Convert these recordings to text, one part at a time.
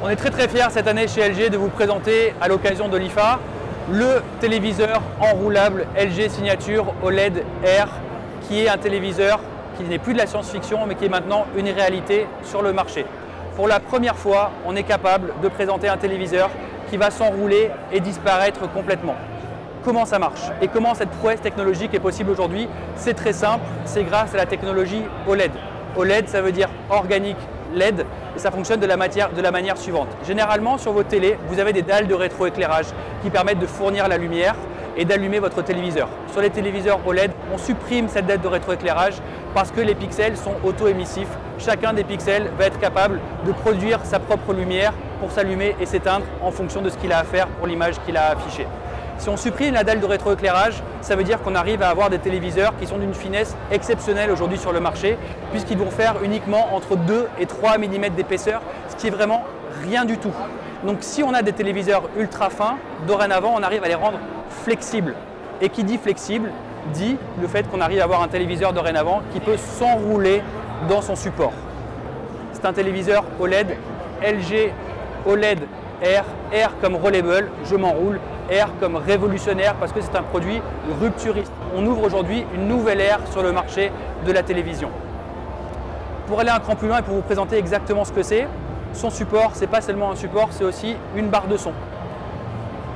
On est très fiers cette année chez LG de vous présenter à l'occasion de l'IFA le téléviseur enroulable LG Signature OLED Air, qui est un téléviseur qui n'est plus de la science-fiction mais qui est maintenant une réalité sur le marché. Pour la première fois, on est capable de présenter un téléviseur qui va s'enrouler et disparaître complètement. Comment ça marche et comment cette prouesse technologique est possible aujourd'hui? C'est très simple, c'est grâce à la technologie OLED. OLED, ça veut dire organique LED et ça fonctionne de la manière suivante. Généralement, sur vos télés, vous avez des dalles de rétroéclairage qui permettent de fournir la lumière et d'allumer votre téléviseur. Sur les téléviseurs OLED, on supprime cette dalle de rétroéclairage parce que les pixels sont auto-émissifs. Chacun des pixels va être capable de produire sa propre lumière pour s'allumer et s'éteindre en fonction de ce qu'il a à faire pour l'image qu'il a affichée. Si on supprime la dalle de rétroéclairage, ça veut dire qu'on arrive à avoir des téléviseurs qui sont d'une finesse exceptionnelle aujourd'hui sur le marché, puisqu'ils vont faire uniquement entre 2 et 3 mm d'épaisseur, ce qui est vraiment rien du tout. Donc si on a des téléviseurs ultra fins, dorénavant on arrive à les rendre flexibles. Et qui dit flexible, dit le fait qu'on arrive à avoir un téléviseur dorénavant qui peut s'enrouler dans son support. C'est un téléviseur OLED, LG OLED Air, Air comme rollable, je m'enroule, Air comme révolutionnaire parce que c'est un produit rupturiste. On ouvre aujourd'hui une nouvelle ère sur le marché de la télévision. Pour aller un cran plus loin et pour vous présenter exactement ce que c'est, son support, c'est pas seulement un support, c'est aussi une barre de son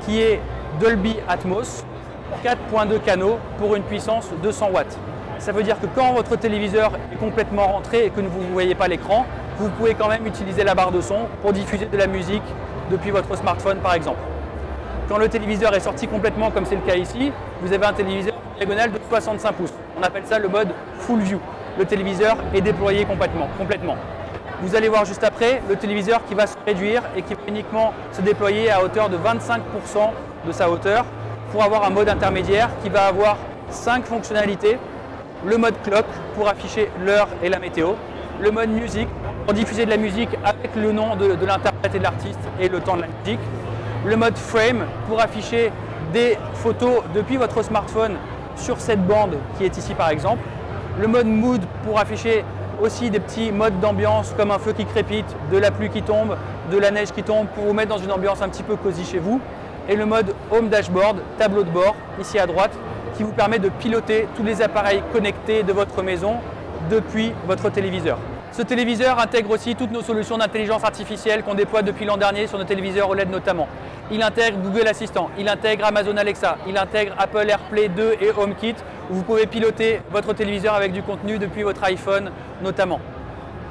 qui est Dolby Atmos, 4.2 canaux pour une puissance de 100 watts. Ça veut dire que quand votre téléviseur est complètement rentré et que vous ne voyez pas l'écran, vous pouvez quand même utiliser la barre de son pour diffuser de la musique depuis votre smartphone par exemple. Quand le téléviseur est sorti complètement, comme c'est le cas ici, vous avez un téléviseur diagonal de 65 pouces. On appelle ça le mode Full View. Le téléviseur est déployé complètement. Vous allez voir juste après le téléviseur qui va se réduire et qui va uniquement se déployer à hauteur de 25% de sa hauteur pour avoir un mode intermédiaire qui va avoir 5 fonctionnalités. Le mode clock pour afficher l'heure et la météo. Le mode musique pour diffuser de la musique avec le nom de l'interprète et de l'artiste et le temps de la musique. Le mode frame pour afficher des photos depuis votre smartphone sur cette bande qui est ici par exemple. Le mode mood pour afficher aussi des petits modes d'ambiance comme un feu qui crépite, de la pluie qui tombe, de la neige qui tombe pour vous mettre dans une ambiance un petit peu cosy chez vous. Et le mode home dashboard, tableau de bord ici à droite qui vous permet de piloter tous les appareils connectés de votre maison depuis votre téléviseur. Ce téléviseur intègre aussi toutes nos solutions d'intelligence artificielle qu'on déploie depuis l'an dernier sur nos téléviseurs OLED notamment. Il intègre Google Assistant, il intègre Amazon Alexa, il intègre Apple AirPlay 2 et HomeKit où vous pouvez piloter votre téléviseur avec du contenu depuis votre iPhone notamment.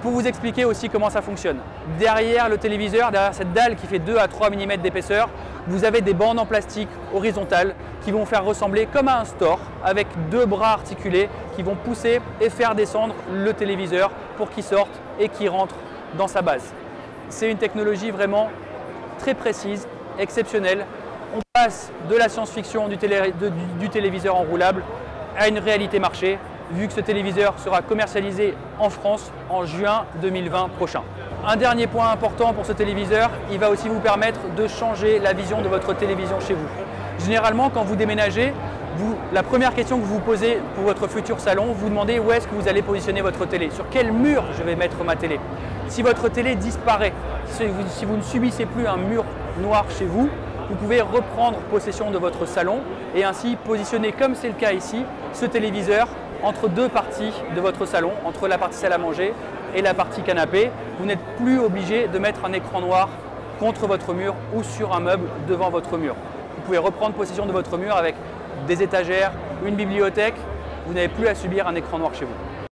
Pour vous expliquer aussi comment ça fonctionne, derrière le téléviseur, derrière cette dalle qui fait 2 à 3 mm d'épaisseur, vous avez des bandes en plastique horizontales qui vont faire ressembler comme à un store avec 2 bras articulés qui vont pousser et faire descendre le téléviseur pour qu'il sorte et qu'il rentre dans sa base. C'est une technologie vraiment très précise, exceptionnelle. On passe de la science-fiction du téléviseur enroulable à une réalité marché, vu que ce téléviseur sera commercialisé en France en juin 2020 prochain. Un dernier point important pour ce téléviseur, il va aussi vous permettre de changer la vision de votre télévision chez vous. Généralement, quand vous déménagez, la première question que vous vous posez pour votre futur salon, vous demandez où est-ce que vous allez positionner votre télé, sur quel mur je vais mettre ma télé. Si votre télé disparaît, si vous ne subissez plus un mur noir chez vous, vous pouvez reprendre possession de votre salon et ainsi positionner, comme c'est le cas ici, ce téléviseur entre 2 parties de votre salon, entre la partie salle à manger et la partie canapé. Vous n'êtes plus obligé de mettre un écran noir contre votre mur ou sur un meuble devant votre mur. Vous pouvez reprendre possession de votre mur avec des étagères, une bibliothèque. Vous n'avez plus à subir un écran noir chez vous.